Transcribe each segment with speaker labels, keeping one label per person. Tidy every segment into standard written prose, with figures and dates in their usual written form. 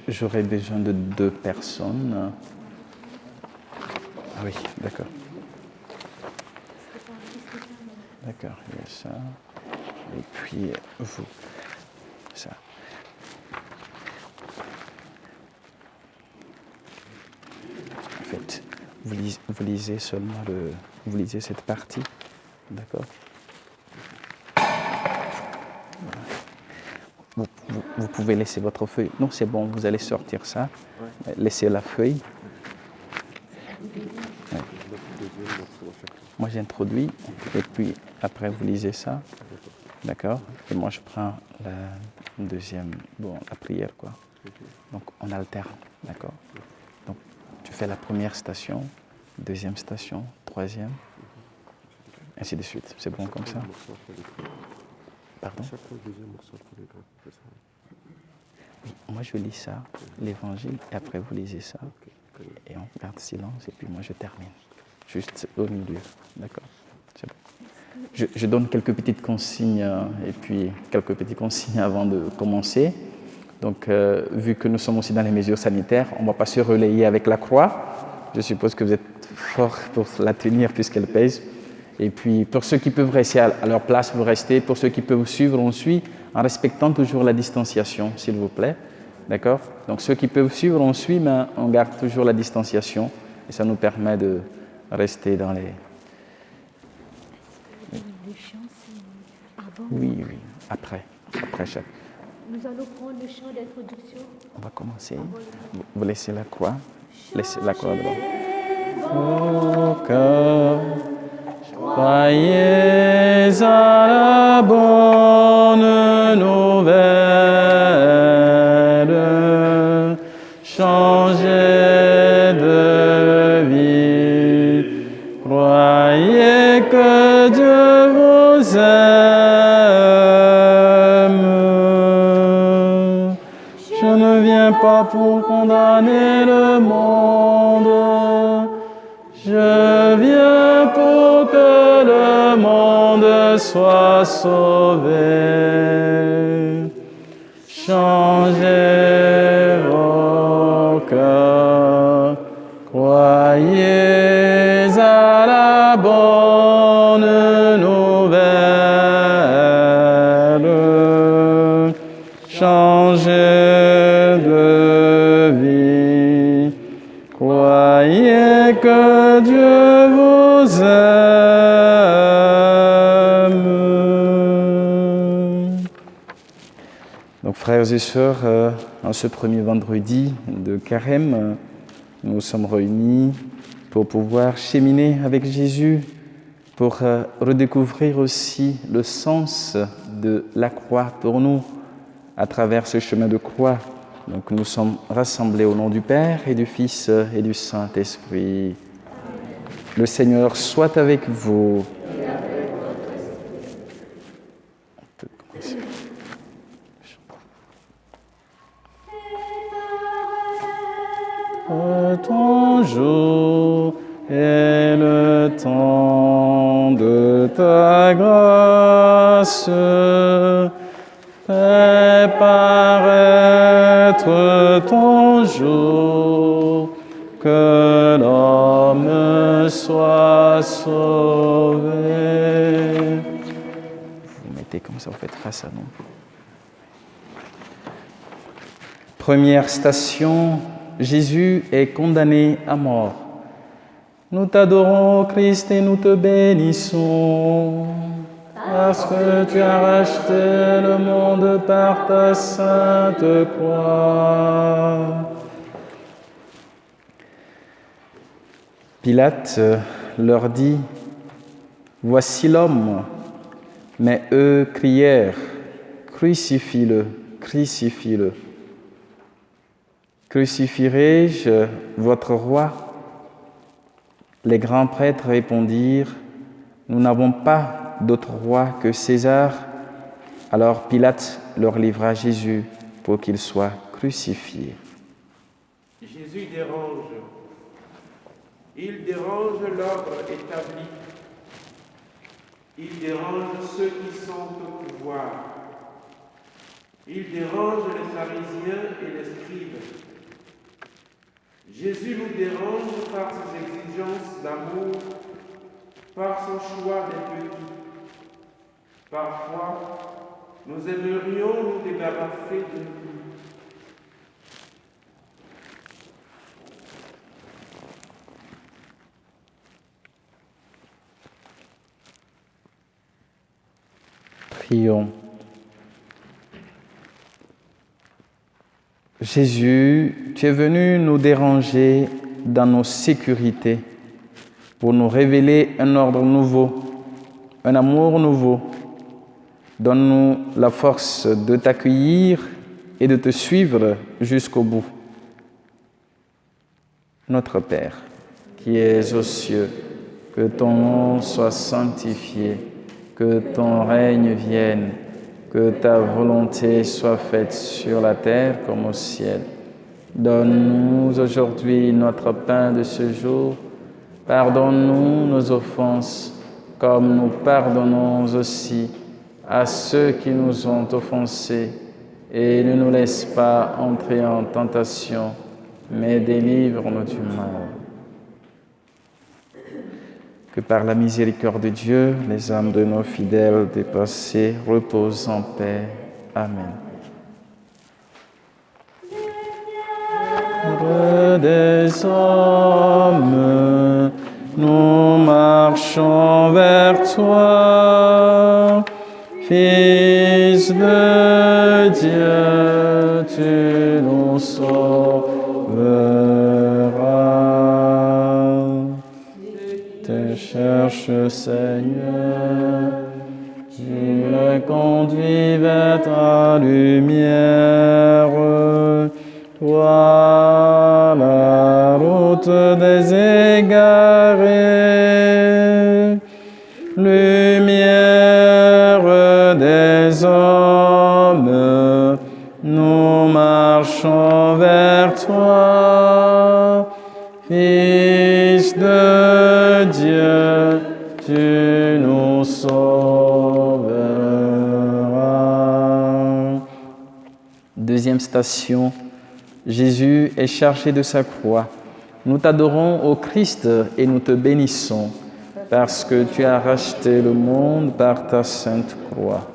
Speaker 1: J'aurais besoin de 2 personnes. Ah oui, d'accord. D'accord, il y a ça. Et puis vous, ça. En fait, vous lisez seulement vous lisez cette partie, d'accord? Vous pouvez laisser votre feuille. Non, c'est bon, vous allez sortir ça. Ouais. Laissez la feuille. Ouais. Moi, j'introduis, et puis après, vous lisez ça. D'accord? Et moi, je prends la deuxième, la prière, quoi. Donc, on alterne, d'accord? Donc, tu fais la première station, deuxième station, troisième, ainsi de suite. C'est bon comme ça? Pardon? Oui, moi, je lis ça, l'évangile, et après, vous lisez ça, et on garde silence, et puis moi, je termine. Juste au milieu, d'accord? C'est bon. Je donne quelques petites consignes et puis quelques petites consignes avant de commencer. Donc, vu que nous sommes aussi dans les mesures sanitaires, on ne va pas se relayer avec la croix. Je suppose que vous êtes forts pour la tenir puisqu'elle pèse. Et puis, pour ceux qui peuvent rester à leur place, vous restez. Pour ceux qui peuvent suivre, on suit en respectant toujours la distanciation, s'il vous plaît. D'accord? Donc, ceux qui peuvent suivre, on suit, mais on garde toujours la distanciation. Et ça nous permet de rester dans les...
Speaker 2: Le chant, c'est avant.
Speaker 1: Oui, après chaque.
Speaker 2: Nous allons prendre le chant d'introduction.
Speaker 1: On va commencer. Vous laissez la croix. Laissez la croix devant. Ô cœur, soyez à la bonne nouvelle. Changez de vie. Croyez que Dieu vous aime. Je ne viens pas pour condamner le monde. Je viens pour que le monde soit sauvé. Changez vos cœurs. Croyez à la bonne nouvelle. Changez de vie. Croyez que Dieu vous aime. Donc, frères et sœurs, en ce premier vendredi de Carême, nous sommes réunis pour pouvoir cheminer avec Jésus, pour redécouvrir aussi le sens de la croix pour nous à travers ce chemin de croix. Donc nous sommes rassemblés au nom du Père et du Fils et du Saint-Esprit. Le Seigneur soit avec vous. On peut commencer. Ton jour est le temps de ta grâce. Fais paraître ton jour, que l'homme soit sauvé. Vous mettez comme ça, vous faites face à nous. Première station, Jésus est condamné à mort. Nous t'adorons, Christ, et nous te bénissons. Parce que tu as racheté le monde par ta sainte croix. Pilate leur dit, « Voici l'homme !» Mais eux crièrent, « Crucifie-le, crucifie-le !» « Crucifierai-je votre roi ?» Les grands prêtres répondirent, « Nous n'avons pas d'autre roi que César. » Alors Pilate leur livra Jésus pour qu'il soit crucifié.
Speaker 3: Jésus dérange. Il dérange l'ordre établi. Il dérange ceux qui sont au pouvoir. Il dérange les pharisiens et les scribes. Jésus nous dérange par ses exigences d'amour, par son choix des petits. Parfois, nous aimerions nous débarrasser de nous.
Speaker 1: Prions. Jésus, tu es venu nous déranger dans nos sécurités pour nous révéler un ordre nouveau, un amour nouveau. Donne-nous la force de t'accueillir et de te suivre jusqu'au bout. Notre Père, qui es aux cieux, que ton nom soit sanctifié, que ton règne vienne, que ta volonté soit faite sur la terre comme au ciel. Donne-nous aujourd'hui notre pain de ce jour. Pardonne-nous nos offenses, comme nous pardonnons aussi à ceux qui nous ont offensés. Et ne nous laisse pas entrer en tentation, mais délivre-nous du mal. Que par la miséricorde de Dieu, les âmes de nos fidèles dépassés reposent en paix. Amen. Des hommes, nous marchons vers toi. Fils de Dieu, tu nous sauveras. Te cherche, Seigneur, tu me conduis vers ta lumière. Toi, la route des égarés, lumière des hommes, nous marchons vers toi. Fils de Dieu, tu nous sauveras. Deuxième station, Jésus est chargé de sa croix. Nous t'adorons, ô Christ, et nous te bénissons, parce que tu as racheté le monde par ta sainte croix.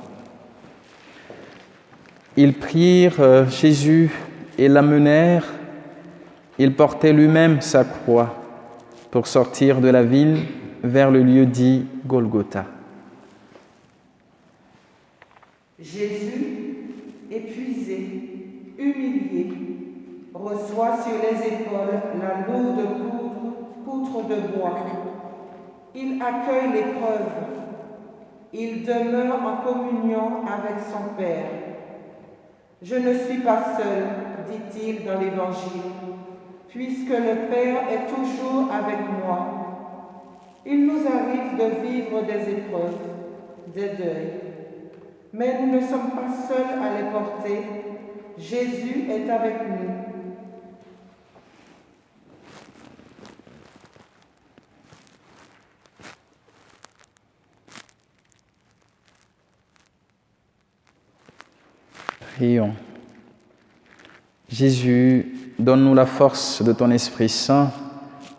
Speaker 1: Ils prirent Jésus et l'amenèrent. Il portait lui-même sa croix pour sortir de la ville vers le lieu dit Golgotha.
Speaker 4: Jésus, épuisé, humilié, reçoit sur les épaules la lourde poutre de bois. Il accueille l'épreuve. Il demeure en communion avec son Père. Je ne suis pas seul, dit-il dans l'Évangile, puisque le Père est toujours avec moi. Il nous arrive de vivre des épreuves, des deuils, mais nous ne sommes pas seuls à les porter. Jésus est avec nous.
Speaker 1: Prions. Jésus, donne-nous la force de ton Esprit Saint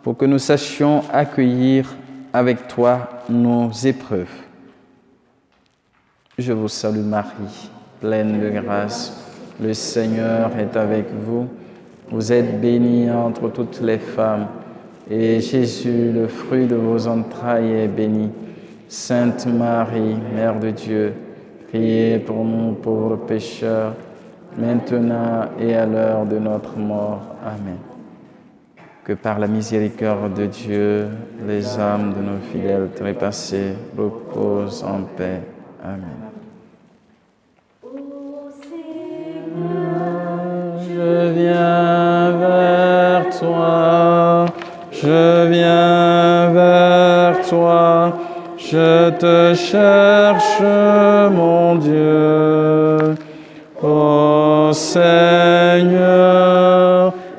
Speaker 1: pour que nous sachions accueillir avec toi nos épreuves. Je vous salue Marie, pleine de grâce. Le Seigneur est avec vous. Vous êtes bénie entre toutes les femmes, et Jésus, le fruit de vos entrailles, est béni. Sainte Marie, Mère de Dieu, priez pour nous pauvres pécheurs, maintenant et à l'heure de notre mort. Amen. Que par la miséricorde de Dieu, les âmes de nos fidèles trépassés reposent en paix. Amen. Je viens vers toi, je viens vers toi, je te cherche, mon Dieu. Ô Seigneur,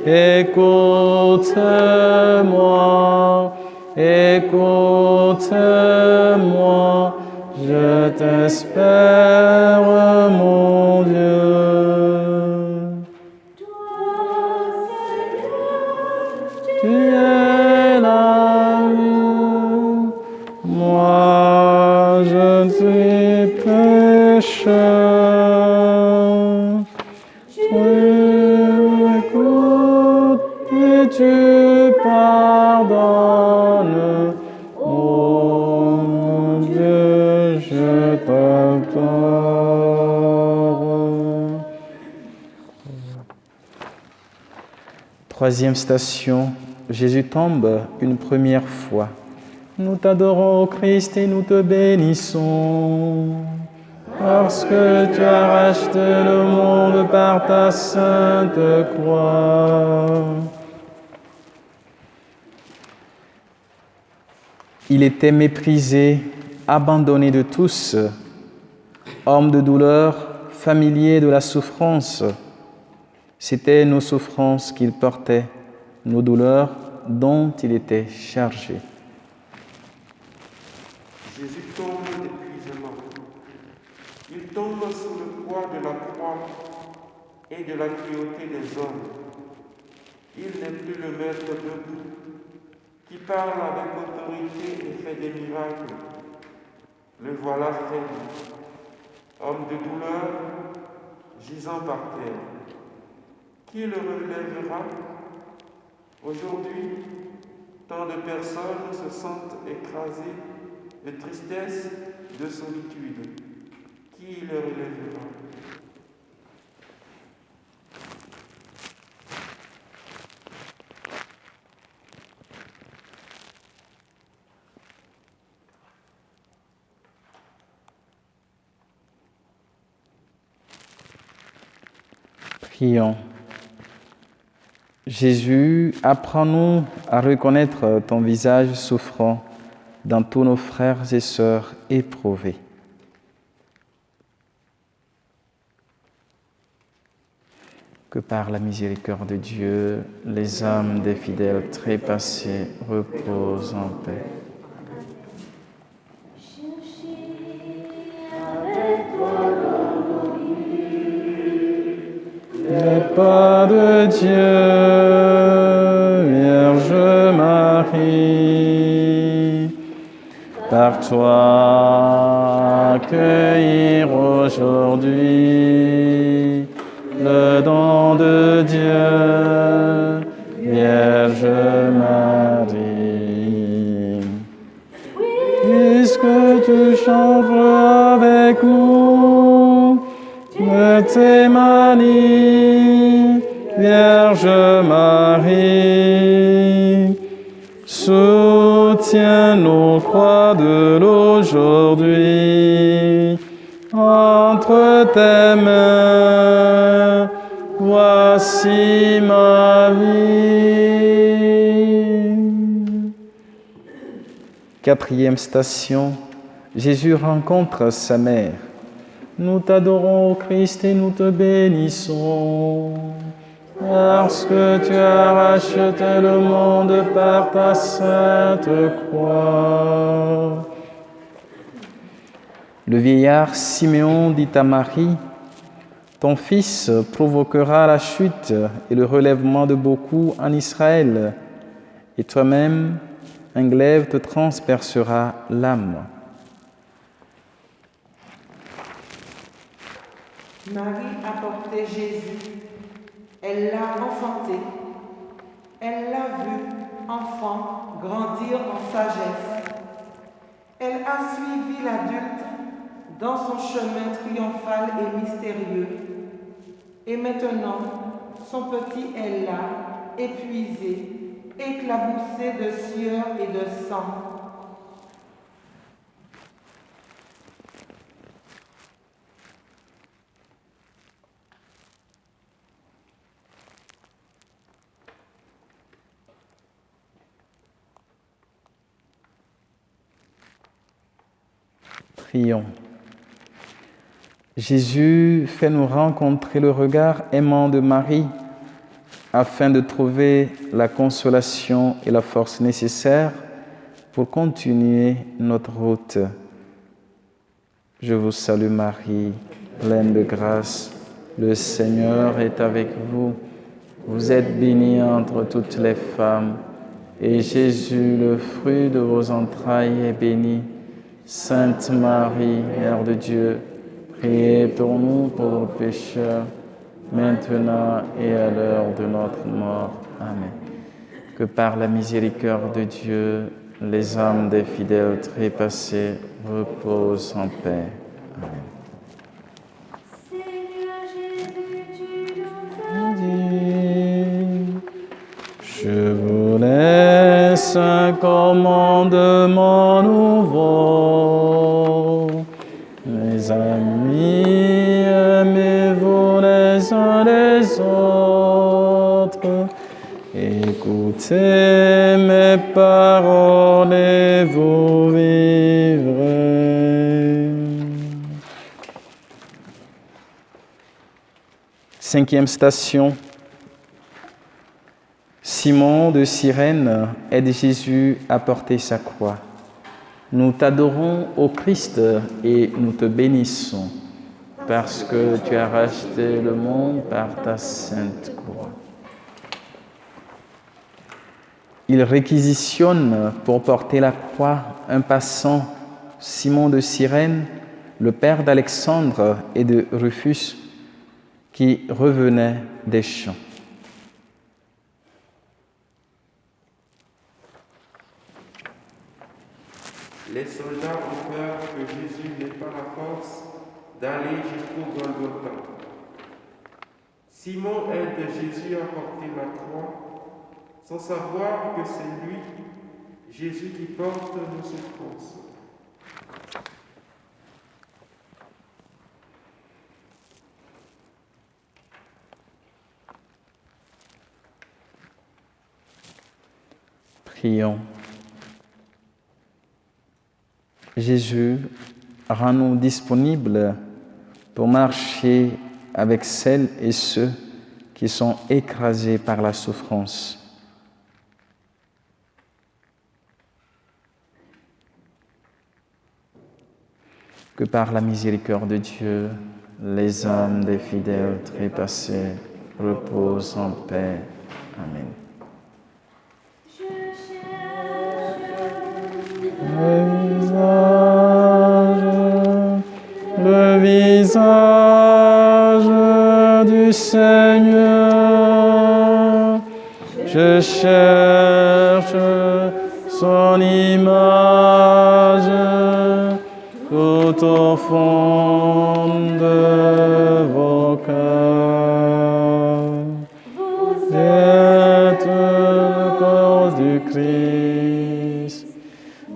Speaker 1: écoute-moi, écoute-moi, je t'espère, mon Dieu. bouche. Tu écoutes et tu pardonnes. Oh mon Dieu, je t'adore. Troisième station, Jésus tombe une première fois. Nous t'adorons, ô Christ, et nous te bénissons, parce que tu as racheté le monde par ta sainte croix. Il était méprisé, abandonné de tous, homme de douleur, familier de la souffrance. C'étaient nos souffrances qu'il portait, nos douleurs dont il était chargé.
Speaker 3: Jésus tombe d'épuisement. Il tombe sous le poids de la croix et de la cruauté des hommes. Il n'est plus le maître debout, qui parle avec autorité et fait des miracles. Le voilà faible, homme de douleur, gisant par terre. Qui le relèvera? Aujourd'hui, tant de personnes se sentent écrasées de tristesse, de solitude. Qui le relèvera?
Speaker 1: Prions. Jésus, apprends-nous à reconnaître ton visage souffrant dans tous nos frères et sœurs éprouvés. Que par la miséricorde de Dieu, les âmes des fidèles trépassés reposent en paix. Les pas de Dieu, Vierge Marie, par toi accueillir aujourd'hui le don de Dieu, Vierge Marie. Puisque tu chantes avec nous de tes manies, Vierge Marie, soutiens nos croix de l'aujourd'hui. Entre tes mains, voici ma vie. Quatrième station, Jésus rencontre sa mère. Nous t'adorons, ô Christ, et nous te bénissons, parce que tu as racheté le monde par ta sainte croix. Le vieillard Siméon dit à Marie, « Ton fils provoquera la chute et le relèvement de beaucoup en Israël, et toi-même, un glaive te transpercera l'âme. »
Speaker 4: Marie a porté Jésus, elle l'a enfanté, elle l'a vu, enfant, grandir en sagesse. Elle a suivi l'adulte dans son chemin triomphal et mystérieux. Et maintenant, son petit est là, épuisé, éclaboussé de sueur et de sang.
Speaker 1: Prions. Jésus, fais-nous rencontrer le regard aimant de Marie afin de trouver la consolation et la force nécessaires pour continuer notre route. Je vous salue Marie, pleine de grâce. Le Seigneur est avec vous. Vous êtes bénie entre toutes les femmes, et Jésus, le fruit de vos entrailles, est béni. Sainte Marie, Mère de Dieu, Priez pour nous pauvres pécheurs, maintenant et à l'heure de notre mort. Amen. Que par la miséricorde de Dieu, les âmes des fidèles trépassés reposent en paix. Amen.
Speaker 2: Seigneur Jésus, tu nous as
Speaker 1: Dit, je vous laisse un commandement nouveau. Mes amis, aimez-vous les uns les autres. Écoutez mes paroles et vous vivrez. 5e station. Simon de Cyrène aide Jésus à porter sa croix. Nous t'adorons, ô Christ, et nous te bénissons, parce que tu as racheté le monde par ta sainte croix. Il réquisitionne pour porter la croix un passant, Simon de Cyrène, le père d'Alexandre et de Rufus, qui revenait des champs.
Speaker 3: Les soldats ont peur que Jésus n'ait pas la force d'aller jusqu'au Golgotha. Simon aide Jésus à porter la croix, sans savoir que c'est lui, Jésus, qui porte nos souffrances.
Speaker 1: Prions. Jésus, rends-nous disponibles pour marcher avec celles et ceux qui sont écrasés par la souffrance. Que par la miséricorde de Dieu, les âmes des fidèles trépassés reposent en paix. Amen. Le visage du Seigneur, je cherche son image tout au fond de vos cœurs. Vous êtes le corps du Christ.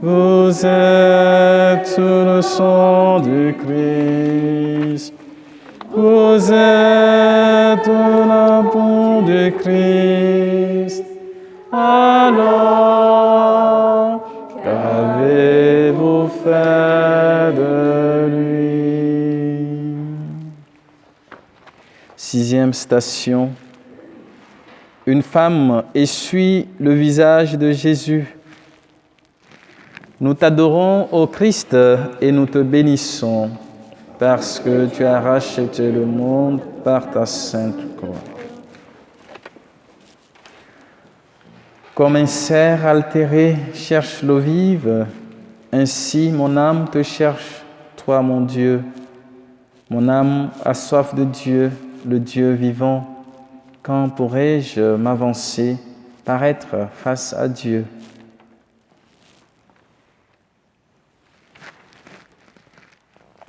Speaker 1: Vous êtes le sang du Christ. Vous êtes la peau du Christ. Alors, qu'avez-vous fait de lui? 6e station. Une femme essuie le visage de Jésus. Nous t'adorons, ô Christ, et nous te bénissons, parce que tu as racheté le monde par ta sainte croix. Comme un cerf altéré cherche l'eau vive, ainsi mon âme te cherche, toi mon Dieu. Mon âme a soif de Dieu, le Dieu vivant. Quand pourrai-je m'avancer, paraître face à Dieu?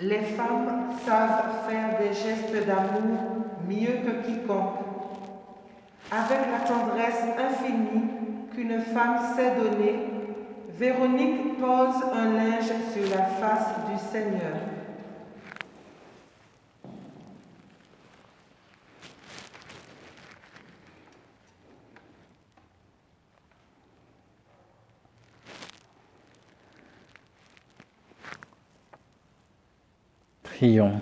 Speaker 4: Les femmes savent faire des gestes d'amour mieux que quiconque. Avec la tendresse infinie qu'une femme sait donner, Véronique pose un linge sur la face du Seigneur.
Speaker 1: Prions.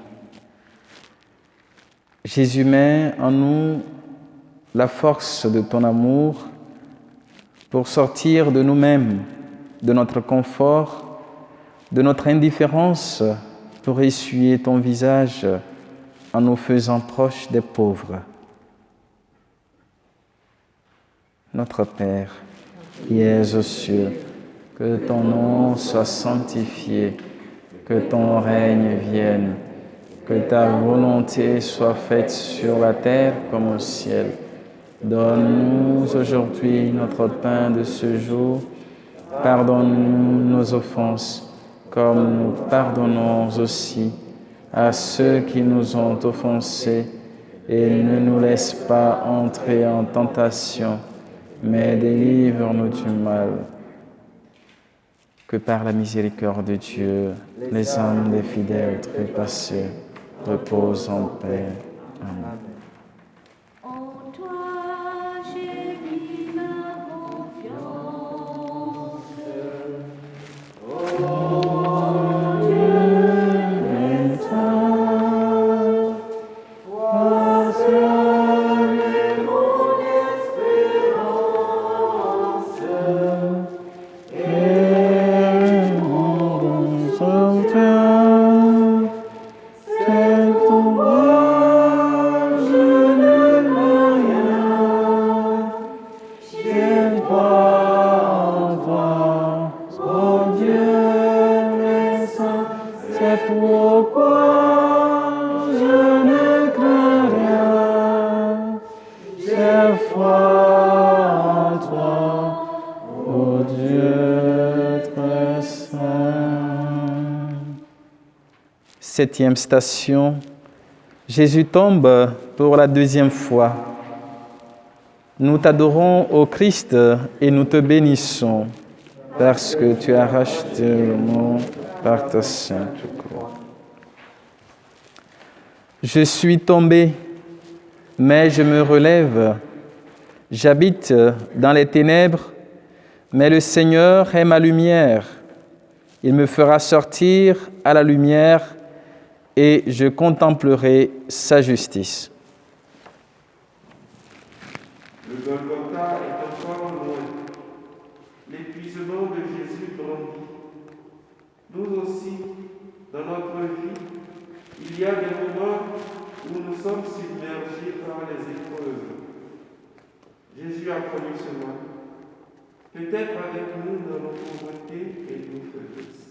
Speaker 1: Jésus, met en nous la force de ton amour pour sortir de nous-mêmes, de notre confort, de notre indifférence, pour essuyer ton visage en nous faisant proches des pauvres. Notre Père, qui es aux cieux, que ton nom soit sanctifié, que ton règne vienne, Que ta volonté soit faite sur la terre comme au ciel. Donne-nous aujourd'hui notre pain de ce jour. Pardonne-nous nos offenses, comme nous pardonnons aussi à ceux qui nous ont offensés. Et ne nous laisse pas entrer en tentation, mais délivre-nous du mal. Que par la miséricorde de Dieu, les âmes des fidèles trépassés reposent en paix. Amen.
Speaker 2: En toi j'ai mis ma confiance.
Speaker 1: Septième station, Jésus tombe pour la deuxième fois. Nous t'adorons, ô Christ, et nous te bénissons, parce que tu as racheté le monde par ta sainte croix. Je suis tombé, mais je me relève. J'habite dans les ténèbres, mais le Seigneur est ma lumière. Il me fera sortir à la lumière et je contemplerai sa justice.
Speaker 3: Le Golgotha est encore loin. L'épuisement de Jésus grandit. Nous aussi, dans notre vie, il y a des moments où nous sommes submergés par les épreuves. Jésus a connu cela. Peut-être avec nous dans nos pauvretés et nos faiblesses.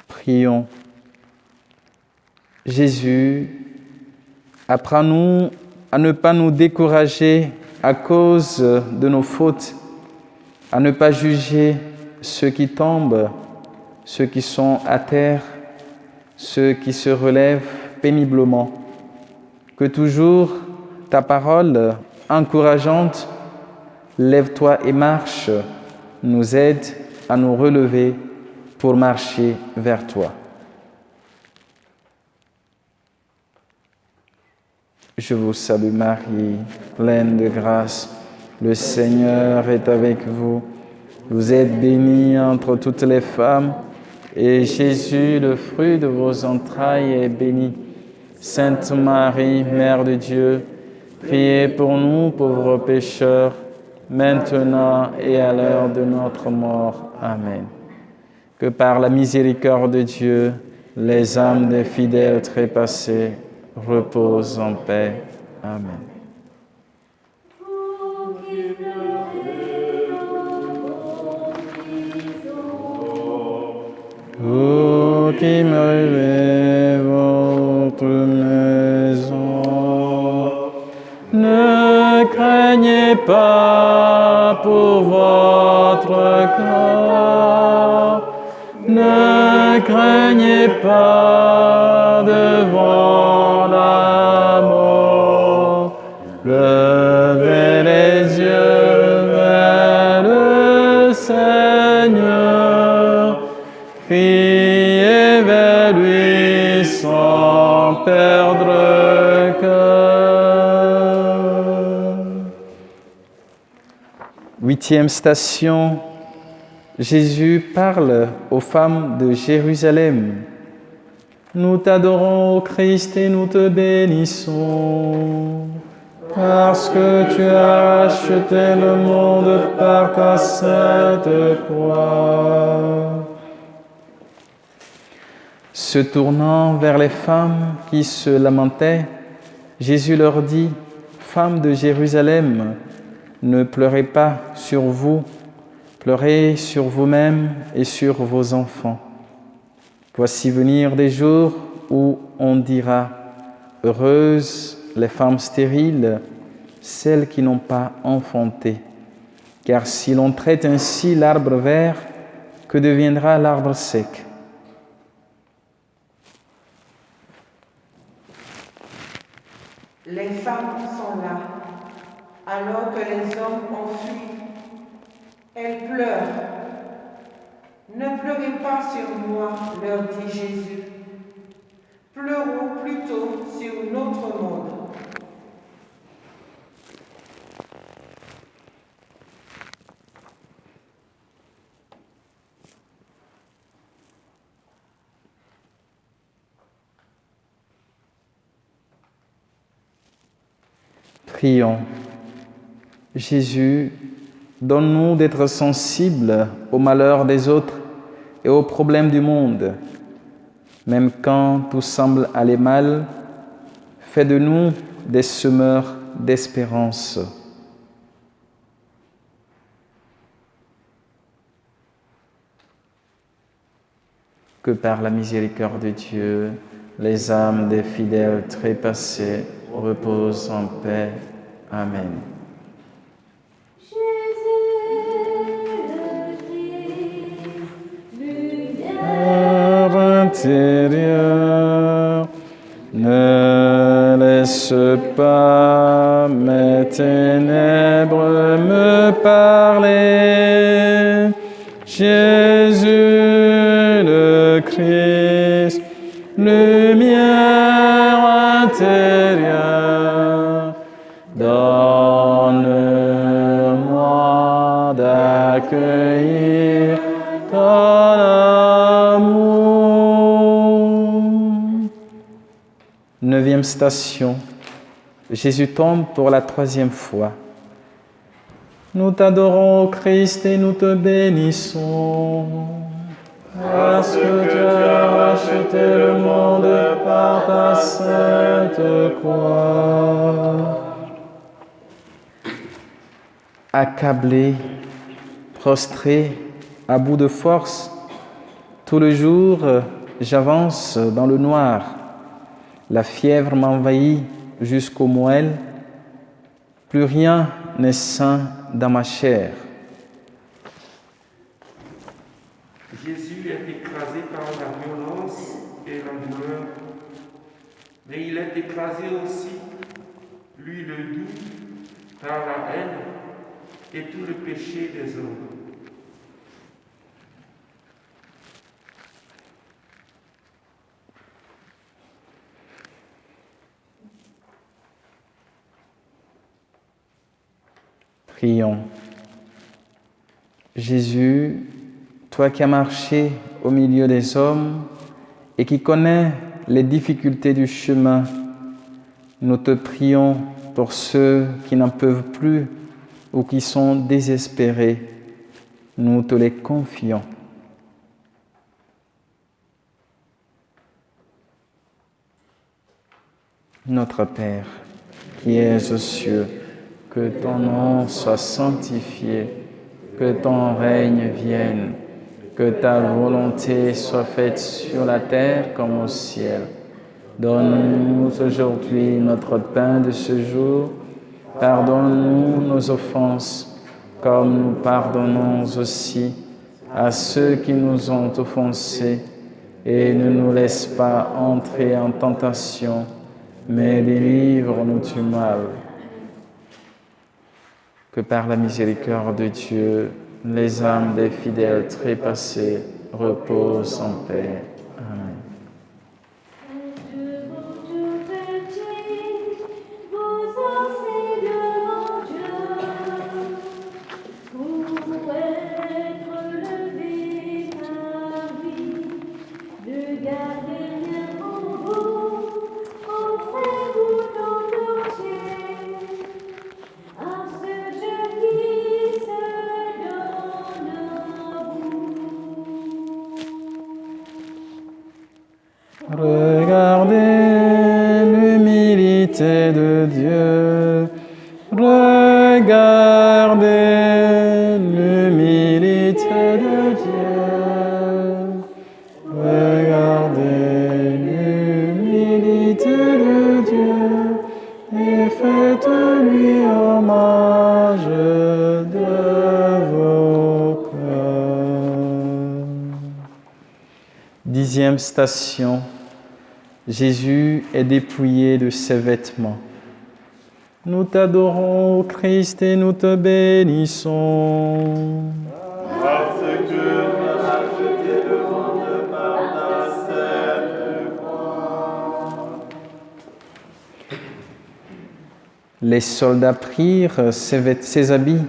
Speaker 1: Prions. Jésus, apprends-nous à ne pas nous décourager à cause de nos fautes, à ne pas juger ceux qui tombent, ceux qui sont à terre, ceux qui se relèvent péniblement. Que toujours ta parole encourageante, lève-toi et marche, nous aide à nous relever pour marcher vers toi. Je vous salue Marie, pleine de grâce. Le Seigneur est avec vous. Vous êtes bénie entre toutes les femmes, et Jésus, le fruit de vos entrailles, est béni. Sainte Marie, Mère de Dieu, priez pour nous pauvres pécheurs, maintenant et à l'heure de notre mort. Amen. Que par la miséricorde de Dieu, les âmes des fidèles trépassés reposent en paix. Amen. Vous qui me rêvez votre maison, ne craignez pas pour votre corps. Ne craignez pas devant la mort. Levez les yeux vers le Seigneur. Criez vers lui sans perdre cœur. Huitième station. Jésus parle aux femmes de Jérusalem. Nous t'adorons, ô Christ, et nous te bénissons, parce que tu as racheté le monde par ta sainte croix. Se tournant vers les femmes qui se lamentaient, Jésus leur dit, « Femmes de Jérusalem, ne pleurez pas sur vous, pleurez sur vous-mêmes et sur vos enfants. Voici venir des jours où on dira, heureuses les femmes stériles, celles qui n'ont pas enfanté. Car si l'on traite ainsi l'arbre vert, que deviendra l'arbre sec ?
Speaker 4: Les femmes sont là, alors que les hommes ont fui. Elles pleurent. Ne pleurez pas sur moi, leur dit Jésus. Pleurons plutôt sur notre monde.
Speaker 1: Prions. Jésus, donne-nous d'être sensibles aux malheurs des autres et aux problèmes du monde. Même quand tout semble aller mal, fais de nous des semeurs d'espérance. Que par la miséricorde de Dieu, les âmes des fidèles trépassés reposent en paix. Amen. Père intérieur, ne laisse pas mes ténèbres me parler. Jésus le Christ, lumière intérieure, donne-moi d'accueillir ton amour. 9e station. Jésus tombe pour la 3e fois. Nous t'adorons, Christ, et nous te bénissons. Parce que tu as racheté le monde par ta sainte croix. Accablé, prostré, à bout de force, tout le jour, j'avance dans le noir. La fièvre m'envahit jusqu'aux moelles. Plus rien n'est sain dans ma chair.
Speaker 3: Jésus est écrasé par la violence et la douleur, mais il est écrasé aussi, lui le doux, par la haine et tout le péché des hommes.
Speaker 1: Prions. Jésus, toi qui as marché au milieu des hommes et qui connais les difficultés du chemin, nous te prions pour ceux qui n'en peuvent plus ou qui sont désespérés. Nous te les confions. Notre Père, qui es aux cieux, que ton nom soit sanctifié, que ton règne vienne, que ta volonté soit faite sur la terre comme au ciel. Donne-nous aujourd'hui notre pain de ce jour. Pardonne-nous nos offenses, comme nous pardonnons aussi à ceux qui nous ont offensés. Et ne nous laisse pas entrer en tentation, mais délivre-nous du mal. Que par la miséricorde de Dieu, les âmes des fidèles trépassés reposent en paix. Amen. l'humilité de Dieu. Regardez l'humilité de Dieu. Regardez l'humilité de Dieu et faites-lui hommage de vos cœurs. 10e station. Jésus est dépouillé de ses vêtements. Nous t'adorons, ô Christ, et nous te bénissons.
Speaker 5: Parce que tu as racheté le monde par ta sainte croix.
Speaker 1: Les soldats prirent ses habits.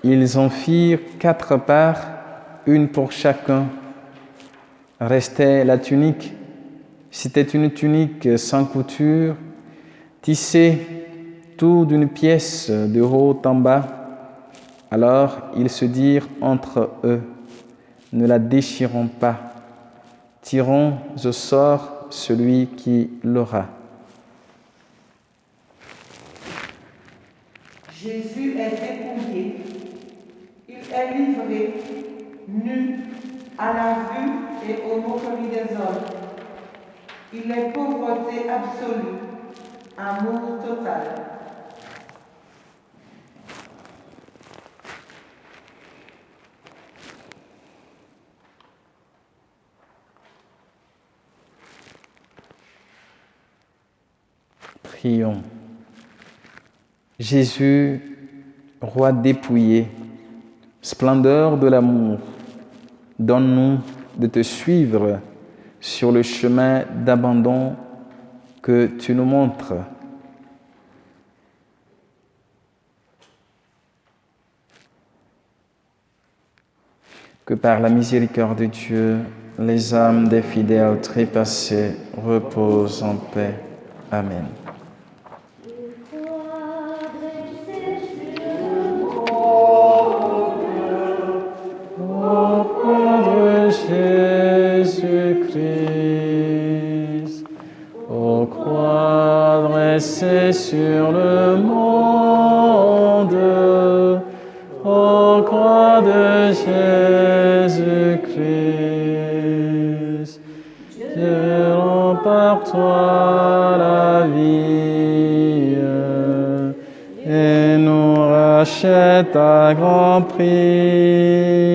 Speaker 1: Ils en firent 4 parts, une pour chacun. Restait la tunique. C'était une tunique sans couture, tissée tout d'une pièce de haut en bas. Alors ils se dirent entre eux, ne la déchirons pas, tirons au sort celui qui l'aura.
Speaker 4: Jésus est dépouillé, il est livré, nu, à la vue et aux moqueries des hommes. Il est pauvreté absolue, amour total.
Speaker 1: Prions. Jésus, roi dépouillé, splendeur de l'amour, donne-nous de te suivre sur le chemin d'abandon que tu nous montres. Que par la miséricorde de Dieu, les âmes des fidèles trépassés reposent en paix. Amen. Jésus-Christ, ô croix dressée sur le monde, ô croix de Jésus-Christ, Dieu rend par toi la vie et nous rachète à grand prix.